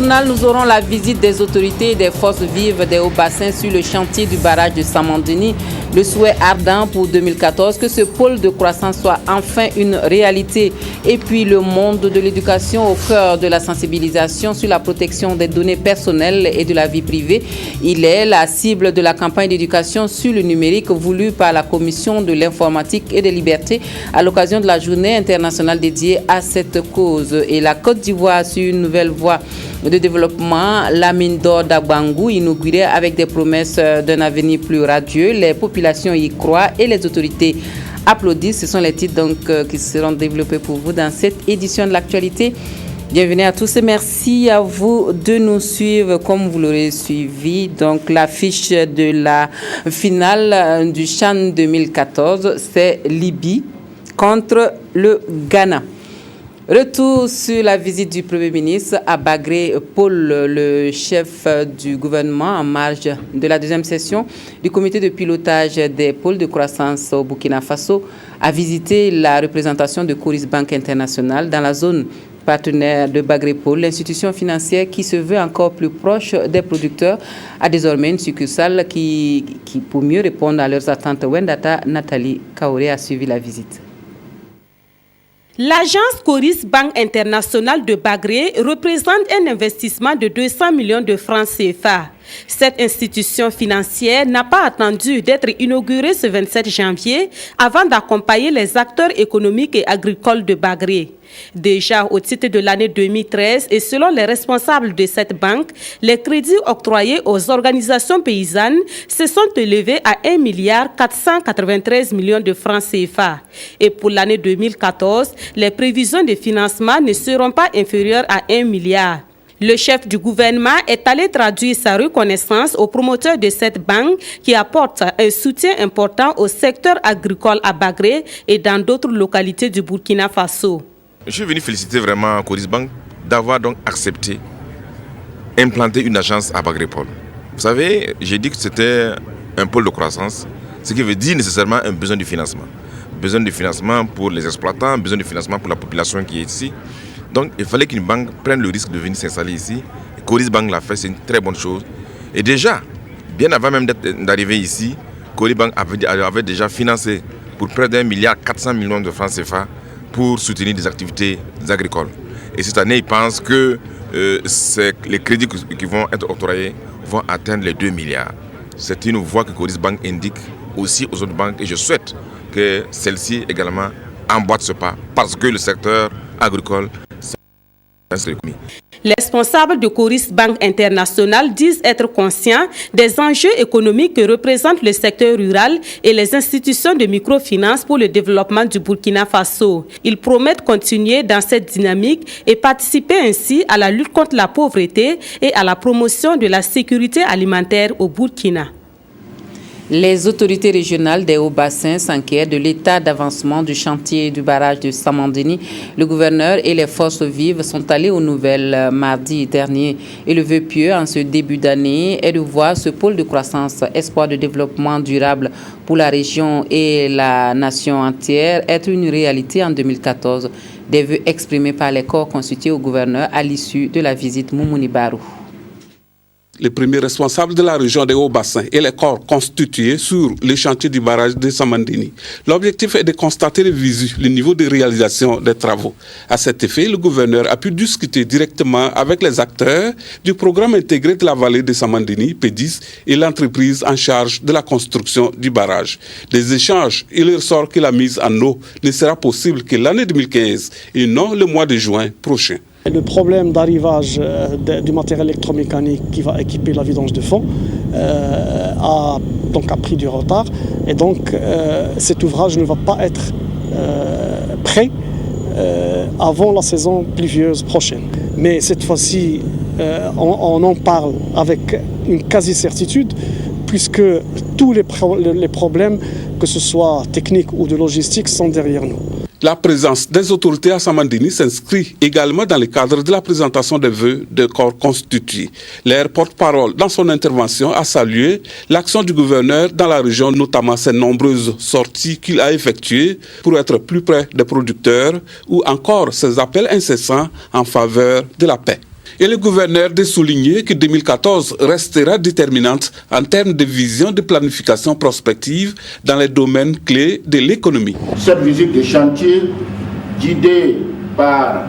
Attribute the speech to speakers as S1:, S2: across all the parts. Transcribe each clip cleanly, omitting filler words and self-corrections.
S1: journal, nous aurons la visite des autorités et des forces vives des Hauts-Bassins sur le chantier du barrage de Samandini. Le souhait ardent pour 2014 que ce pôle de croissance soit enfin une réalité. Et puis le monde de l'éducation au cœur de la sensibilisation sur la protection des données personnelles et de la vie privée. Il est la cible de la campagne d'éducation sur le numérique voulue par la Commission de l'informatique et des libertés à l'occasion de la journée internationale dédiée à cette cause. Et la Côte d'Ivoire sur une nouvelle voie de développement, la mine d'or d'Agbangou inaugurée avec des promesses d'un avenir plus radieux. Les populations y croient et les autorités applaudissent. Ce sont les titres donc qui seront développés pour vous dans cette édition de l'actualité. Bienvenue à tous et merci à vous de nous suivre comme vous l'aurez suivi. Donc l'affiche de la finale du CHAN 2014, c'est Libye contre le Ghana. Retour sur la visite du Premier ministre à Bagré. Paul, le chef du gouvernement en marge de la deuxième session du comité de pilotage des pôles de croissance au Burkina Faso, a visité la représentation de Coris Bank International dans la zone partenaire de Bagré Pôle. L'institution financière qui se veut encore plus proche des producteurs a désormais une succursale qui pour mieux répondre à leurs attentes. Wendata Nathalie Kaoré a suivi la visite.
S2: L'agence Coris Bank International de Bagré représente un investissement de 200 millions de francs CFA. Cette institution financière n'a pas attendu d'être inaugurée ce 27 janvier avant d'accompagner les acteurs économiques et agricoles de Bagré. Déjà au titre de l'année 2013 et selon les responsables de cette banque, les crédits octroyés aux organisations paysannes se sont élevés à 1,493 milliard de francs CFA. Et pour l'année 2014, les prévisions de financement ne seront pas inférieures à 1 milliard. Le chef du gouvernement est allé traduire sa reconnaissance aux promoteurs de cette banque qui apporte un soutien important au secteur agricole à Bagré et dans d'autres localités du Burkina Faso.
S3: Je suis venu féliciter vraiment Coris Bank d'avoir donc accepté implanter une agence à Bagré Pôle. Vous savez, j'ai dit que c'était un pôle de croissance, ce qui veut dire nécessairement un besoin de financement. Besoin de financement pour les exploitants, besoin de financement pour la population qui est ici. Donc il fallait qu'une banque prenne le risque de venir s'installer ici. Coris Bank l'a fait, c'est une très bonne chose. Et déjà, bien avant même d'arriver ici, Coris Bank avait déjà financé pour près d'1,4 milliard de francs CFA pour soutenir des activités agricoles. Et cette année, ils pensent que les crédits qui vont être octroyés vont atteindre les 2 milliards. C'est une voie que Coris Bank indique aussi aux autres banques et je souhaite que celle-ci également emboîte ce pas parce que le secteur agricole, c'est l'économie.
S2: Les responsables de Coris Bank International disent être conscients des enjeux économiques que représente le secteur rural et les institutions de microfinance pour le développement du Burkina Faso. Ils promettent continuer dans cette dynamique et participer ainsi à la lutte contre la pauvreté et à la promotion de la sécurité alimentaire au Burkina.
S1: Les autorités régionales des Hauts-Bassins s'inquiètent de l'état d'avancement du chantier du barrage de Samandini. Le gouverneur et les forces vives sont allés aux nouvelles mardi dernier. Et le vœu pieux en ce début d'année est de voir ce pôle de croissance, espoir de développement durable pour la région et la nation entière être une réalité en 2014. Des vœux exprimés par les corps constitués au gouverneur à l'issue de la visite Moumouni Barou.
S4: Les premiers responsables de la région des Hauts-Bassins et les corps constitués sur le chantier du barrage de Samandini. L'objectif est de constater le visu, le niveau de réalisation des travaux. À cet effet, le gouverneur a pu discuter directement avec les acteurs du programme intégré de la vallée de Samandini, PEDIS, et l'entreprise en charge de la construction du barrage. Des échanges, il ressort que la mise en eau ne sera possible que l'année 2015 et non le mois de juin prochain.
S5: Le problème d'arrivage du matériel électromécanique qui va équiper la vidange de fond a pris du retard et donc cet ouvrage ne va pas être prêt avant la saison pluvieuse prochaine. Mais cette fois-ci, on en parle avec une quasi-certitude puisque tous les problèmes, que ce soit techniques ou de logistique, sont derrière nous.
S4: La présence des autorités à Samandini s'inscrit également dans le cadre de la présentation des vœux de corps constitués. Leur porte-parole, dans son intervention, a salué l'action du gouverneur dans la région, notamment ses nombreuses sorties qu'il a effectuées pour être plus près des producteurs ou encore ses appels incessants en faveur de la paix. Et le gouverneur de souligner que 2014 restera déterminante en termes de vision de planification prospective dans les domaines clés de l'économie.
S6: Cette visite de chantier, guidée par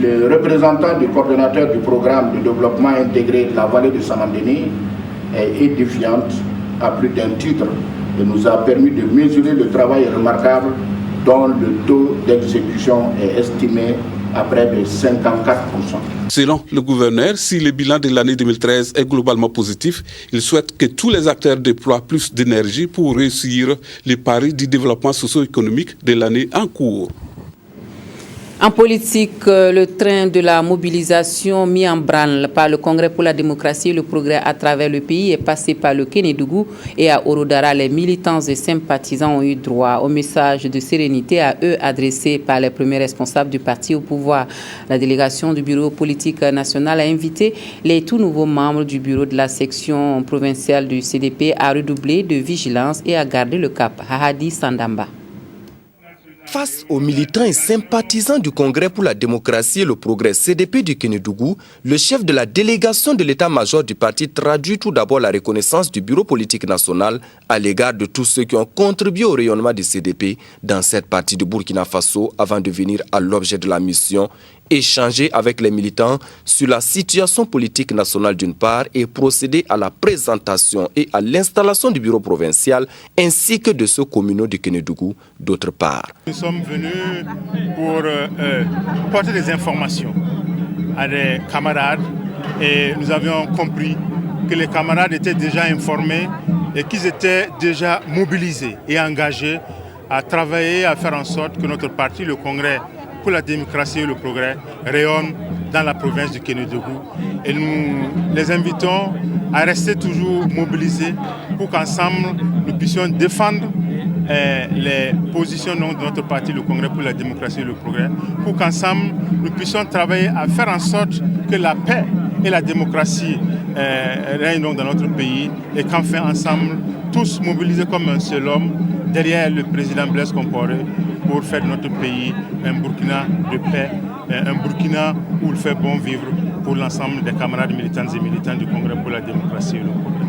S6: le représentant du coordonnateur du programme de développement intégré de la vallée de Samandéni, est édifiante à plus d'un titre et nous a permis de mesurer le travail remarquable dont le taux d'exécution est estimé à près de 54%.
S4: Selon le gouverneur, si le bilan de l'année 2013 est globalement positif, il souhaite que tous les acteurs déploient plus d'énergie pour réussir les paris du développement socio-économique de l'année en cours.
S1: En politique, le train de la mobilisation mis en branle par le Congrès pour la démocratie et le progrès à travers le pays est passé par le Kénédougou et à Orodara. Les militants et sympathisants ont eu droit au message de sérénité à eux adressé par les premiers responsables du parti au pouvoir. La délégation du bureau politique national a invité les tout nouveaux membres du bureau de la section provinciale du CDP à redoubler de vigilance et à garder le cap. Hahadi Sandamba.
S7: Face aux militants et sympathisants du Congrès pour la démocratie et le progrès CDP du Kénédougou, le chef de la délégation de l'état-major du parti traduit tout d'abord la reconnaissance du bureau politique national à l'égard de tous ceux qui ont contribué au rayonnement du CDP dans cette partie de Burkina Faso avant de venir à l'objet de la mission, échanger avec les militants sur la situation politique nationale d'une part et procéder à la présentation et à l'installation du bureau provincial ainsi que de ceux communaux du Kénédougou d'autre part.
S8: Nous sommes venus pour porter des informations à des camarades et nous avions compris que les camarades étaient déjà informés et qu'ils étaient déjà mobilisés et engagés à travailler, à faire en sorte que notre parti, le Congrès pour la démocratie et le progrès, rayonne dans la province du Kénédougou. Et nous les invitons à rester toujours mobilisés pour qu'ensemble nous puissions défendre les positions de notre parti, le Congrès pour la démocratie et le progrès, pour qu'ensemble nous puissions travailler à faire en sorte que la paix et la démocratie règnent dans notre pays et qu'enfin ensemble, tous mobilisés comme un seul homme, derrière le président Blaise Compaoré pour faire de notre pays un Burkina de paix, un Burkina où il fait bon vivre pour l'ensemble des camarades militantes et militants du Congrès pour la démocratie et le progrès.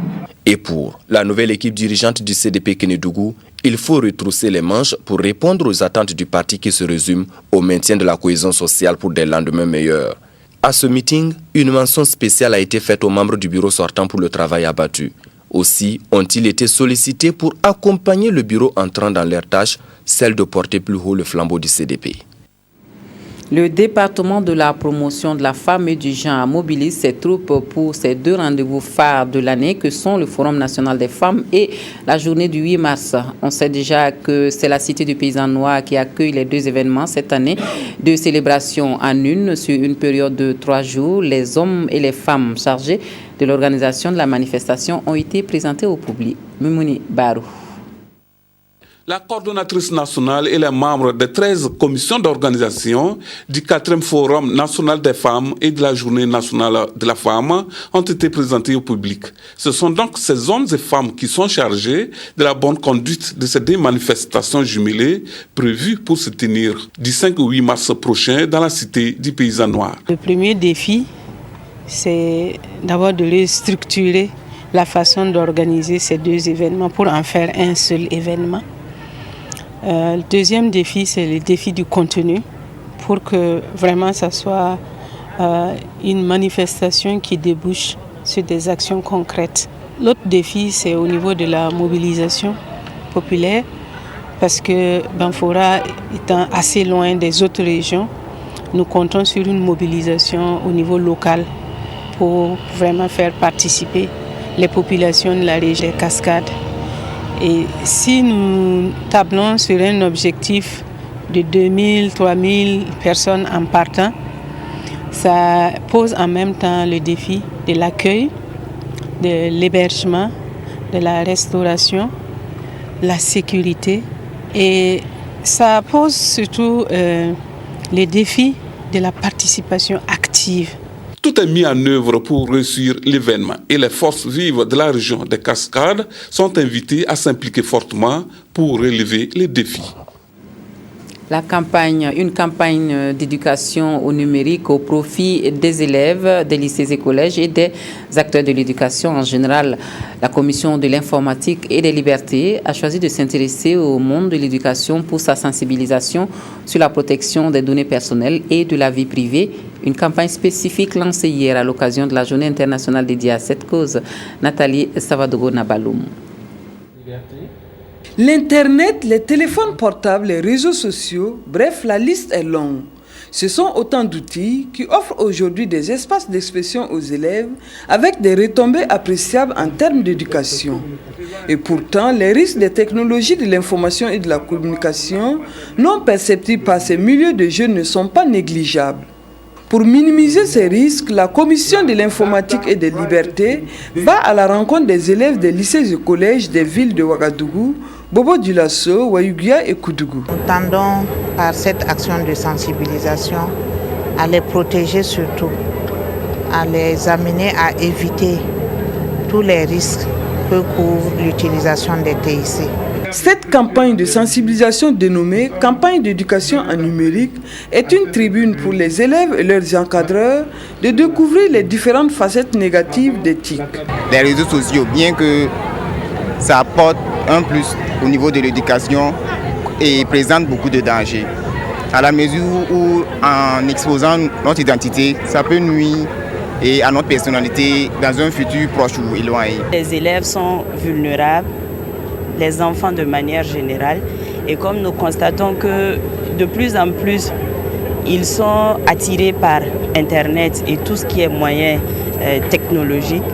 S7: Et pour la nouvelle équipe dirigeante du CDP Kénédougou, il faut retrousser les manches pour répondre aux attentes du parti qui se résument au maintien de la cohésion sociale pour des lendemains meilleurs. À ce meeting, une mention spéciale a été faite aux membres du bureau sortant pour le travail abattu. Aussi ont-ils été sollicités pour accompagner le bureau entrant dans leurs tâches, celle de porter plus haut le flambeau du CDP.
S1: Le département de la promotion de la femme et du genre mobilise ses troupes pour ces deux rendez-vous phares de l'année que sont le Forum national des femmes et la journée du 8 mars. On sait déjà que c'est la cité du paysan noir qui accueille les deux événements cette année, deux célébrations en une sur une période de 3 jours. Les hommes et les femmes chargés de l'organisation de la manifestation ont été présentés au public. Mimouni Barou.
S4: La coordonnatrice nationale et les membres des 13 commissions d'organisation du 4e Forum national des femmes et de la Journée nationale de la femme ont été présentés au public. Ce sont donc ces hommes et femmes qui sont chargés de la bonne conduite de ces deux manifestations jumelées prévues pour se tenir du 5 au 8 mars prochain dans la cité du paysan noir.
S9: Le premier défi, c'est d'abord de restructurer la façon d'organiser ces deux événements pour en faire un seul événement. Le deuxième défi, c'est le défi du contenu, pour que vraiment ça soit une manifestation qui débouche sur des actions concrètes. L'autre défi, c'est au niveau de la mobilisation populaire, parce que Banfora étant assez loin des autres régions, nous comptons sur une mobilisation au niveau local pour vraiment faire participer les populations de la région des Cascades. Et si nous tablons sur un objectif de 2000, 3000 personnes en partant, ça pose en même temps le défi de l'accueil, de l'hébergement, de la restauration, la sécurité. Et ça pose surtout les défis de la participation active.
S4: Tout est mis en œuvre pour réussir l'événement et les forces vives de la région des Cascades sont invitées à s'impliquer fortement pour relever les défis.
S1: Une campagne d'éducation au numérique au profit des élèves des lycées et collèges et des acteurs de l'éducation en général. La Commission de l'informatique et des libertés a choisi de s'intéresser au monde de l'éducation pour sa sensibilisation sur la protection des données personnelles et de la vie privée. Une campagne spécifique lancée hier à l'occasion de la Journée internationale dédiée à cette cause. Nathalie Savadogo-Nabaloum.
S10: L'Internet, les téléphones portables, les réseaux sociaux, bref, la liste est longue. Ce sont autant d'outils qui offrent aujourd'hui des espaces d'expression aux élèves avec des retombées appréciables en termes d'éducation. Et pourtant, les risques des technologies de l'information et de la communication non perceptibles par ces milieux de jeunes ne sont pas négligeables. Pour minimiser ces risques, la Commission de l'informatique et des libertés va à la rencontre des élèves des lycées et collèges des villes de Ouagadougou, Bobo-Dioulasso, Wayuguia et Koudougou.
S11: Nous tendons par cette action de sensibilisation à les protéger surtout, à les amener à éviter tous les risques que couvre l'utilisation des TIC.
S10: Cette campagne de sensibilisation dénommée « Campagne d'éducation en numérique » est une tribune pour les élèves et leurs encadreurs de découvrir les différentes facettes négatives des TIC.
S12: Les réseaux sociaux, bien que ça apporte un plus au niveau de l'éducation et présente beaucoup de dangers, à la mesure où en exposant notre identité, ça peut nuire et à notre personnalité dans un futur proche ou éloigné.
S13: Les élèves sont vulnérables, les enfants de manière générale, et comme nous constatons que de plus en plus ils sont attirés par Internet et tout ce qui est moyen technologique,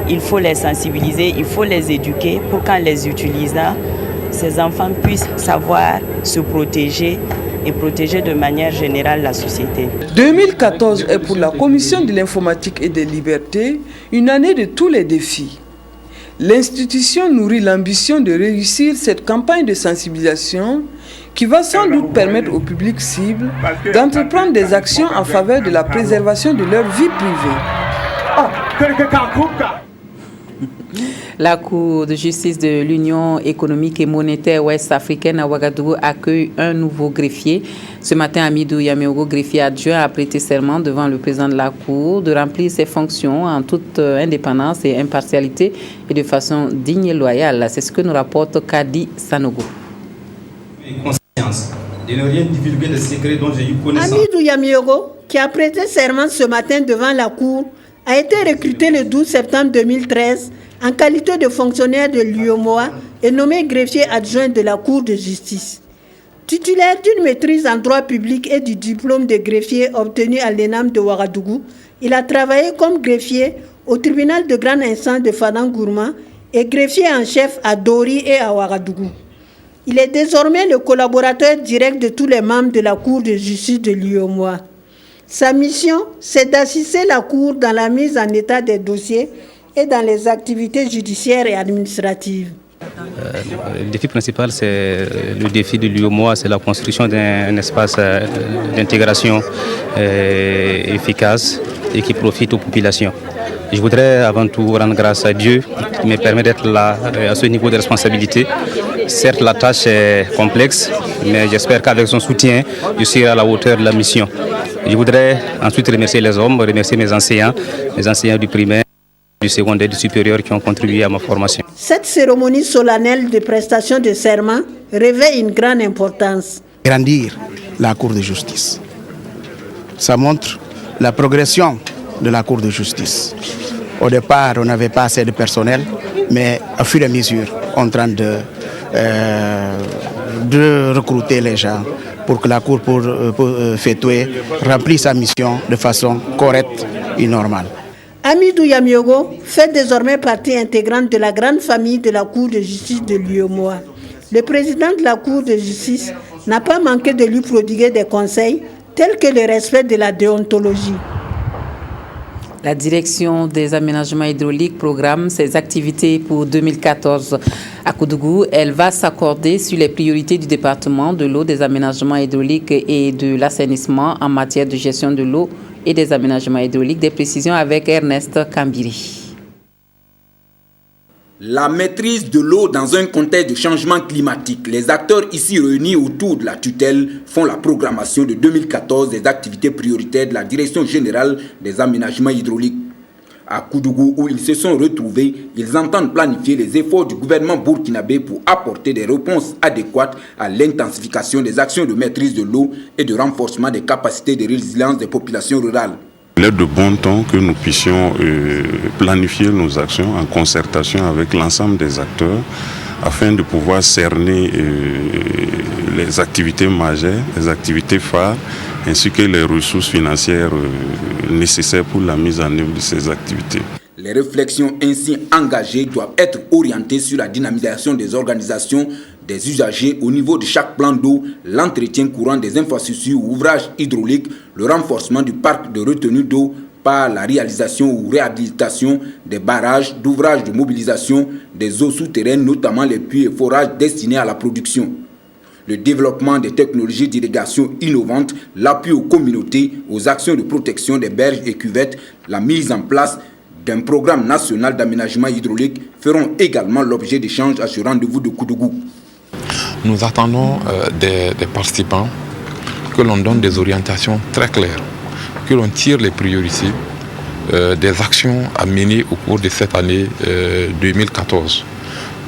S13: il faut les sensibiliser, il faut les éduquer pour qu'en les utilisant, ces enfants puissent savoir se protéger et protéger de manière générale la société.
S10: 2014 est pour la Commission de l'informatique et des libertés une année de tous les défis. L'institution nourrit l'ambition de réussir cette campagne de sensibilisation qui va sans doute permettre au public cible d'entreprendre des actions en faveur de la préservation de leur vie privée.
S1: La Cour de justice de l'Union économique et monétaire ouest-africaine à Ouagadougou accueille un nouveau greffier. Ce matin, Amidou Yamiogo, greffier adjoint, a prêté serment devant le président de la Cour de remplir ses fonctions en toute indépendance et impartialité et de façon digne et loyale. C'est ce que nous rapporte Kadi Sanogo.
S14: Conscience de ne rien divulguer des secrets dont j'ai eu connaissance.
S15: Amidou Yamiogo, qui a prêté serment ce matin devant la Cour, a été recruté le 12 septembre 2013 en qualité de fonctionnaire de l'UOMOA et nommé greffier adjoint de la Cour de justice. Titulaire d'une maîtrise en droit public et du diplôme de greffier obtenu à l'ENAM de Ouagadougou, il a travaillé comme greffier au tribunal de grande instance de Fadangourma et greffier en chef à Dori et à Ouagadougou. Il est désormais le collaborateur direct de tous les membres de la Cour de justice de l'UOMOA. Sa mission, c'est d'assister la Cour dans la mise en état des dossiers et dans les activités judiciaires et administratives.
S16: Le défi principal, c'est le défi de l'UOMOA, c'est la construction d'un espace d'intégration efficace et qui profite aux populations. Je voudrais avant tout rendre grâce à Dieu qui me permet d'être là à ce niveau de responsabilité. Certes, la tâche est complexe, mais j'espère qu'avec son soutien, je serai à la hauteur de la mission. Je voudrais ensuite remercier les hommes, remercier mes enseignants du primaire, du secondaire, du supérieur qui ont contribué à ma formation.
S15: Cette cérémonie solennelle de prestation de serment revêt une grande importance.
S17: Grandir la Cour de justice. Ça montre la progression de la Cour de justice. Au départ, on n'avait pas assez de personnel, mais au fur et à mesure, on est en train de recruter les gens pour que la Cour remplisse sa mission de façon correcte et normale.
S15: Amidou Yamiogo fait désormais partie intégrante de la grande famille de la Cour de justice de l'UOMOA. Le président de la Cour de justice n'a pas manqué de lui prodiguer des conseils tels que le respect de la déontologie.
S1: La direction des aménagements hydrauliques programme ses activités pour 2014. À Koudougou, elle va s'accorder sur les priorités du département de l'eau, des aménagements hydrauliques et de l'assainissement en matière de gestion de l'eau et des aménagements hydrauliques. Des précisions avec Ernest Kambiri.
S18: La maîtrise de l'eau dans un contexte de changement climatique. Les acteurs ici réunis autour de la tutelle font la programmation de 2014 des activités prioritaires de la Direction générale des aménagements hydrauliques. À Koudougou, où ils se sont retrouvés, ils entendent planifier les efforts du gouvernement burkinabé pour apporter des réponses adéquates à l'intensification des actions de maîtrise de l'eau et de renforcement des capacités de résilience des populations rurales.
S19: Il est de bon temps que nous puissions planifier nos actions en concertation avec l'ensemble des acteurs afin de pouvoir cerner les activités majeures, les activités phares, ainsi que les ressources financières nécessaires pour la mise en œuvre de ces activités.
S18: Les réflexions ainsi engagées doivent être orientées sur la dynamisation des organisations des usagers au niveau de chaque plan d'eau, l'entretien courant des infrastructures ou ouvrages hydrauliques, le renforcement du parc de retenue d'eau par la réalisation ou réhabilitation des barrages, d'ouvrages de mobilisation des eaux souterraines, notamment les puits et forages destinés à la production. Le développement des technologies d'irrigation innovantes, l'appui aux communautés, aux actions de protection des berges et cuvettes, la mise en place d'un programme national d'aménagement hydraulique feront également l'objet d'échanges à ce rendez-vous de Koudougou.
S20: Nous attendons des participants que l'on donne des orientations très claires, que l'on tire les priorités des actions à mener au cours de cette année 2014,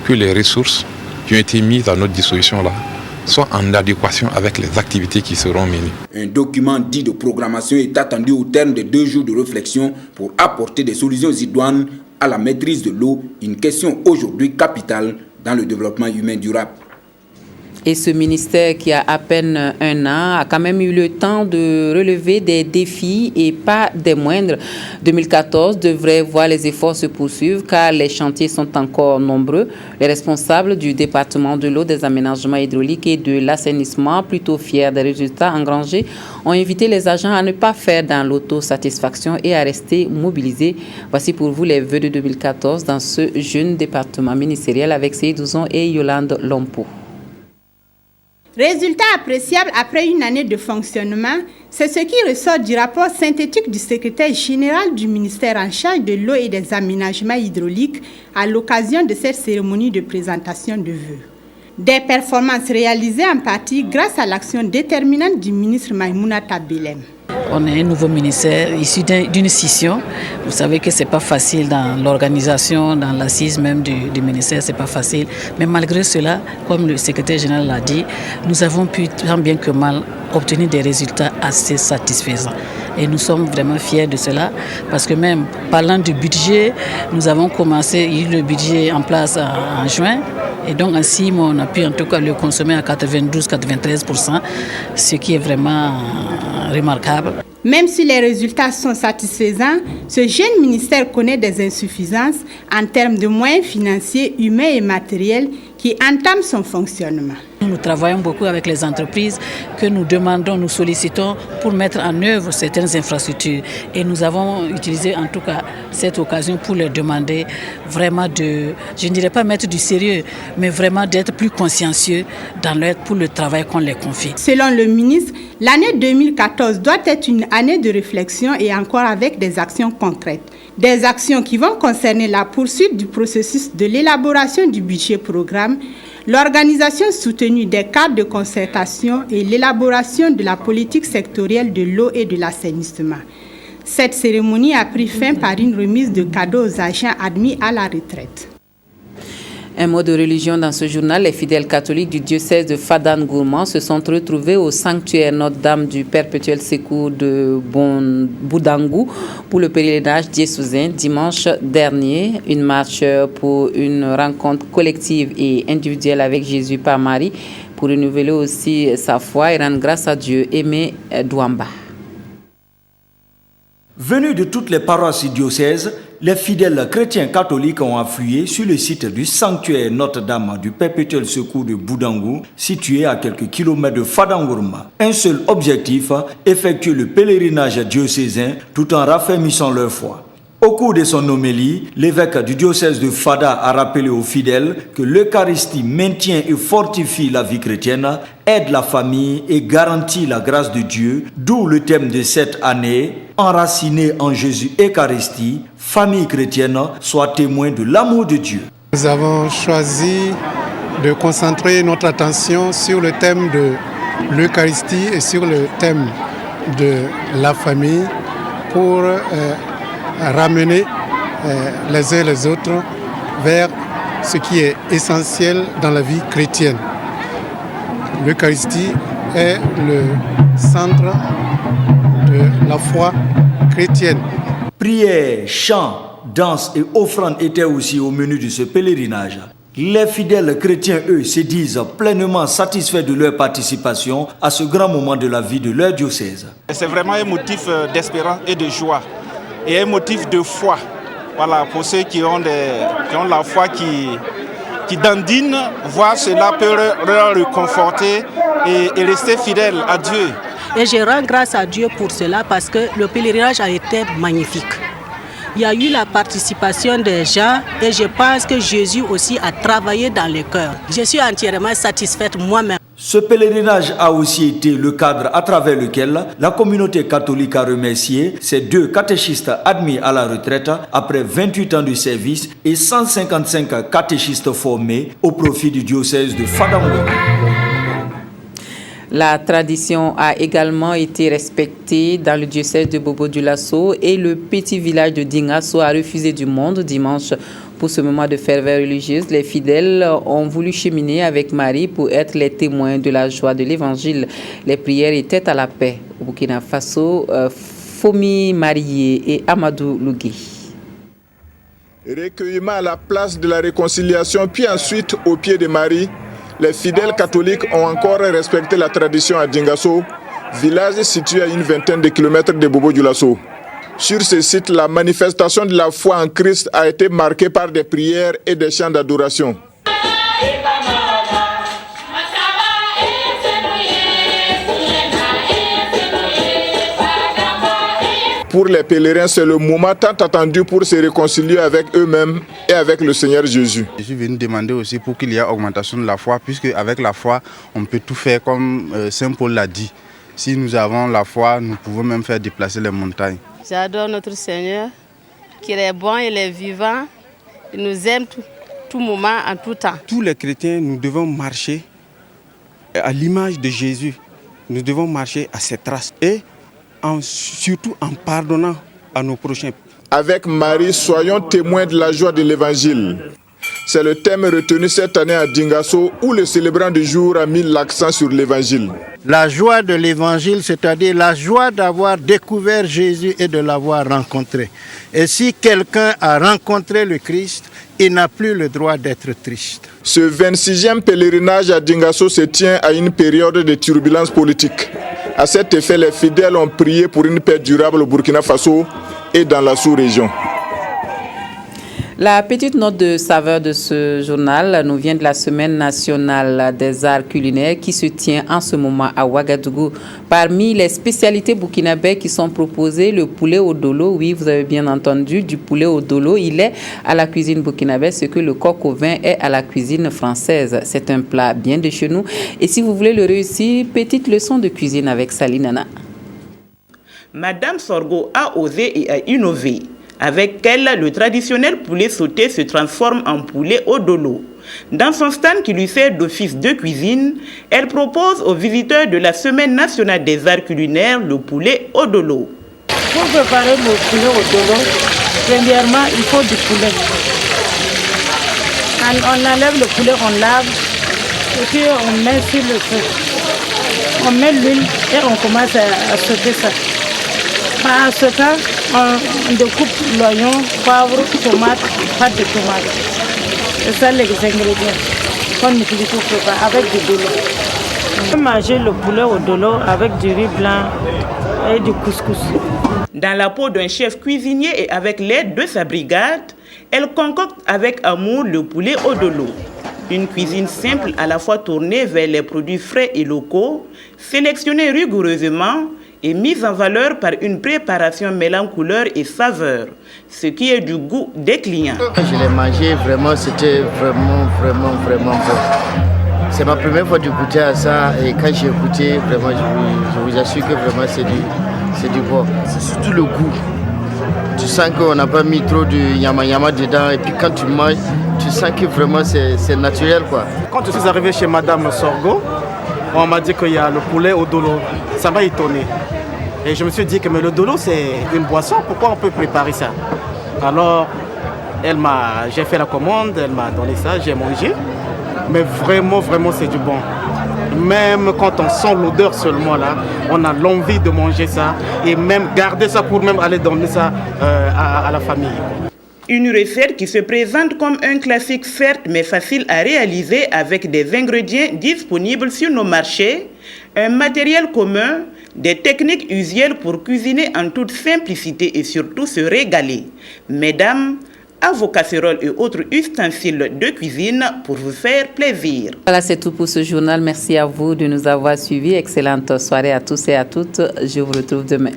S20: que les ressources qui ont été mises à notre disposition là soient en adéquation avec les activités qui seront menées.
S18: Un document dit de programmation est attendu au terme de 2 jours de réflexion pour apporter des solutions idoines à la maîtrise de l'eau, une question aujourd'hui capitale dans le développement humain durable.
S1: Et ce ministère qui a à peine 1 an a quand même eu le temps de relever des défis et pas des moindres. 2014 devrait voir les efforts se poursuivre car les chantiers sont encore nombreux. Les responsables du département de l'eau, des aménagements hydrauliques et de l'assainissement, plutôt fiers des résultats engrangés, ont invité les agents à ne pas faire dans l'autosatisfaction et à rester mobilisés. Voici pour vous les vœux de 2014 dans ce jeune département ministériel avec Seydou Zon et Yolande Lompo.
S21: Résultat appréciable après une année de fonctionnement, c'est ce qui ressort du rapport synthétique du secrétaire général du ministère en charge de l'eau et des aménagements hydrauliques à l'occasion de cette cérémonie de présentation de vœux. Des performances réalisées en partie grâce à l'action déterminante du ministre Maïmounata Belem.
S22: On est un nouveau ministère issu d'une scission. Vous savez que ce n'est pas facile dans l'organisation, dans l'assise même du ministère, ce n'est pas facile. Mais malgré cela, comme le secrétaire général l'a dit, nous avons pu tant bien que mal obtenir des résultats assez satisfaisants. Et nous sommes vraiment fiers de cela parce que même parlant du budget, nous avons commencé, il y a eu le budget en place en juin. Et donc en 6 mois, on a pu en tout cas le consommer à 92-93%, ce qui est vraiment remarquable.
S21: Même si les résultats sont satisfaisants, ce jeune ministère connaît des insuffisances en termes de moyens financiers, humains et matériels qui entament son fonctionnement.
S22: Nous travaillons beaucoup avec les entreprises que nous demandons, nous sollicitons pour mettre en œuvre certaines infrastructures. Et nous avons utilisé en tout cas cette occasion pour leur demander vraiment je ne dirais pas mettre du sérieux, mais vraiment d'être plus consciencieux pour le travail qu'on les confie.
S21: Selon le ministre, l'année 2014 doit être une année de réflexion et encore avec des actions concrètes. Des actions qui vont concerner la poursuite du processus de l'élaboration du budget programme, l'organisation soutenue des cadres de concertation et l'élaboration de la politique sectorielle de l'eau et de l'assainissement. Cette cérémonie a pris fin par une remise de cadeaux aux agents admis à la retraite.
S1: Un mot de religion dans ce journal. Les fidèles catholiques du diocèse de Fadane-Gourmand se sont retrouvés au sanctuaire Notre-Dame du Perpétuel Secours de Boudangou pour le pèlerinage diocésain dimanche dernier. Une marche pour une rencontre collective et individuelle avec Jésus par Marie pour renouveler aussi sa foi et rendre grâce à Dieu. Aimé Douamba.
S23: Venus de toutes les paroisses diocèses, les fidèles chrétiens catholiques ont afflué sur le site du sanctuaire Notre-Dame du Perpétuel Secours de Boudangou, situé à quelques kilomètres de Fadane-Gourmand. Un seul objectif, effectuer le pèlerinage diocésain tout en raffermissant leur foi. Au cours de son homélie, l'évêque du diocèse de Fada a rappelé aux fidèles que l'Eucharistie maintient et fortifie la vie chrétienne, aide la famille et garantit la grâce de Dieu, d'où le thème de cette année, enraciné en Jésus Eucharistie, famille chrétienne, soit témoin de l'amour de Dieu.
S2: Nous avons choisi de concentrer notre attention sur le thème de l'Eucharistie et sur le thème de la famille pour ramener les uns les autres vers ce qui est essentiel dans la vie chrétienne. L'Eucharistie est le centre de la foi chrétienne.
S23: Prières, chants, danses et offrandes étaient aussi au menu de ce pèlerinage. Les fidèles chrétiens, eux, se disent pleinement satisfaits de leur participation à ce grand moment de la vie de leur diocèse.
S3: C'est vraiment un motif d'espérance et de joie et un motif de foi. Voilà, pour ceux qui ont la foi qui dandine, voir cela peut leur réconforter et rester fidèle à Dieu.
S5: Et je rends grâce à Dieu pour cela parce que le pèlerinage a été magnifique. Il y a eu la participation des gens et je pense que Jésus aussi a travaillé dans les cœurs. Je suis entièrement satisfaite moi-même.
S23: Ce pèlerinage a aussi été le cadre à travers lequel la communauté catholique a remercié ces 2 catéchistes admis à la retraite après 28 ans de service et 155 catéchistes formés au profit du diocèse de Fadangoro.
S1: La tradition a également été respectée dans le diocèse de Bobo-Dioulasso et le petit village de Dingasso a refusé du monde dimanche. Pour ce moment de ferveur religieuse, les fidèles ont voulu cheminer avec Marie pour être les témoins de la joie de l'évangile. Les prières étaient à la paix. Au Burkina Faso, Fomi Marié et Amadou Lougui.
S24: Recueillement à la place de la réconciliation, puis ensuite au pied de Marie. Les fidèles catholiques ont encore respecté la tradition à Dingasso, village situé à une vingtaine de kilomètres de Bobo-Dioulasso. Sur ce site, la manifestation de la foi en Christ a été marquée par des prières et des chants d'adoration. Pour les pèlerins, c'est le moment tant attendu pour se réconcilier avec eux-mêmes et avec le Seigneur Jésus.
S25: Je suis venu demander aussi pour qu'il y ait augmentation de la foi, puisque avec la foi, on peut tout faire comme Saint Paul l'a dit. Si nous avons la foi, nous pouvons même faire déplacer les montagnes.
S26: J'adore notre Seigneur, qu'il est bon, il est vivant, il nous aime tout moment, en tout temps.
S25: Tous les chrétiens, nous devons marcher à l'image de Jésus. Nous devons marcher à ses traces et surtout en pardonnant à nos prochains.
S24: Avec Marie, soyons témoins de la joie de l'Évangile. C'est le thème retenu cette année à Dingasso où le célébrant du jour a mis l'accent sur l'Évangile.
S27: La joie de l'Évangile, c'est-à-dire la joie d'avoir découvert Jésus et de l'avoir rencontré. Et si quelqu'un a rencontré le Christ, il n'a plus le droit d'être triste.
S24: Ce 26e pèlerinage à Dingasso se tient à une période de turbulence politique. À cet effet, les fidèles ont prié pour une paix durable au Burkina Faso et dans la sous-région.
S1: La petite note de saveur de ce journal nous vient de la Semaine nationale des arts culinaires qui se tient en ce moment à Ouagadougou. Parmi les spécialités burkinabè qui sont proposées, le poulet au dolo, oui, vous avez bien entendu, du poulet au dolo, il est à la cuisine burkinabè, ce que le coq au vin est à la cuisine française. C'est un plat bien de chez nous. Et si vous voulez le réussir, petite leçon de cuisine avec Salinana.
S28: Madame Sorgho a osé et a innové. Avec elle, le traditionnel poulet sauté se transforme en poulet au dolo. Dans son stand qui lui sert d'office de cuisine, elle propose aux visiteurs de la Semaine nationale des arts culinaires le poulet au dolo.
S5: Pour préparer le poulet au dolo, premièrement, il faut du poulet. On enlève le poulet, on lave, et puis on met sur le feu. On met l'huile et on commence à sauter ça. En ce temps, on découpe l'oignon, poivre, tomate, pâte de tomate. C'est ça les ingrédients qu'on utilise pour préparer avec du dolo. On peut manger le poulet au dolo avec du riz blanc et du couscous.
S28: Dans la peau d'un chef cuisinier et avec l'aide de sa brigade, elle concocte avec amour le poulet au dolo. Une cuisine simple à la fois tournée vers les produits frais et locaux, sélectionnée rigoureusement et mise en valeur par une préparation mêlant couleur et saveur, ce qui est du goût des clients.
S27: Je l'ai mangé, vraiment, c'était vraiment bon. C'est ma première fois de goûter à ça et quand j'ai goûté, vraiment, je vous assure que vraiment c'est du bon. C'est surtout le goût. Tu sens qu'on n'a pas mis trop de yama dedans. Et puis quand tu manges, tu sens que vraiment c'est naturel, quoi.
S4: Quand je suis arrivé chez Madame Sorgo, on m'a dit qu'il y a le poulet au dolo. Ça m'a étonné. Et je me suis dit que mais le dolo, c'est une boisson. Pourquoi on peut préparer ça? Alors, j'ai fait la commande, elle m'a donné ça, j'ai mangé. Mais vraiment, c'est du bon. Même quand on sent l'odeur seulement là, on a l'envie de manger ça et même garder ça pour même aller donner ça à la famille.
S28: Une recette qui se présente comme un classique certes, mais facile à réaliser avec des ingrédients disponibles sur nos marchés, un matériel commun, des techniques usuelles pour cuisiner en toute simplicité et surtout se régaler. Mesdames, à vos casseroles et autres ustensiles de cuisine pour vous faire plaisir.
S1: Voilà, c'est tout pour ce journal. Merci à vous de nous avoir suivis. Excellente soirée à tous et à toutes. Je vous retrouve demain.